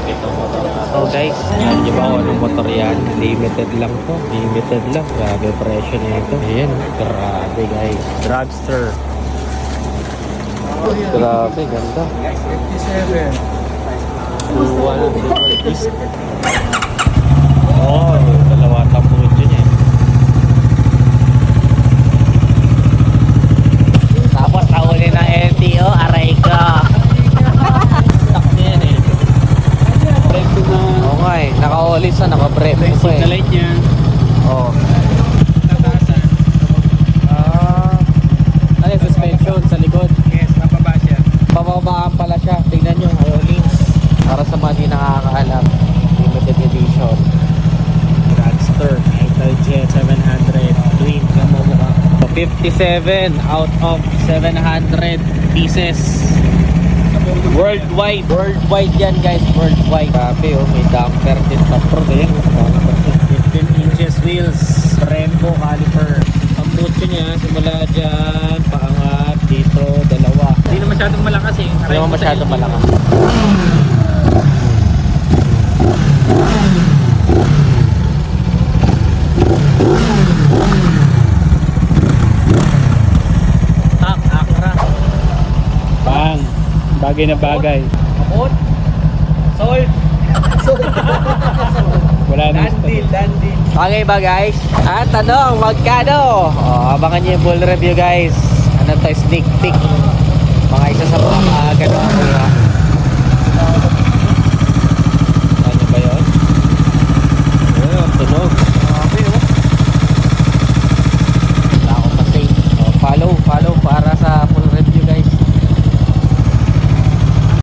itong motor na to guys. Yan nyo ba kung anong motor yan? Limited lang to. Limited lang. Grabe presyo nito. Ayan. Grabe guys. Dragster. Grabe, ganda. 57. Oh, dalawa tampon dyan eh. Tapos nahuli ng LTO, aray ka. Tak niya yan eh. Oo nga eh, naka-oli sa naka-brep ko eh. Light niya. Oo. Tatasan. Ano yung suspension sa likod? Yes, mababa siya. Bababaan pala siya. Tingnan nyo, Rollins. Para sa mga di nakakaalam. Limited edition. Dragster. Jet 700 twin. Kamumukha. 57 out of 700 pieces. Worldwide. Worldwide yan guys. Worldwide. Grabe oh. May damper din pa. Pro din. 15 inches wheels. Brembo caliper. Ang butso niya simula dyan. Paangat. Dito. Dalawa. Hindi na masyadong malakas eh. Hindi naman masyadong malakas. Akra. Bang. Bagay na bagay. Kapot. Sold. Wala na. Dandil. Okay ba guys? At tanong, magkano? Abangan nyo yung full review guys. Ano to, sneak peek. Mga isa sa mga gano'n.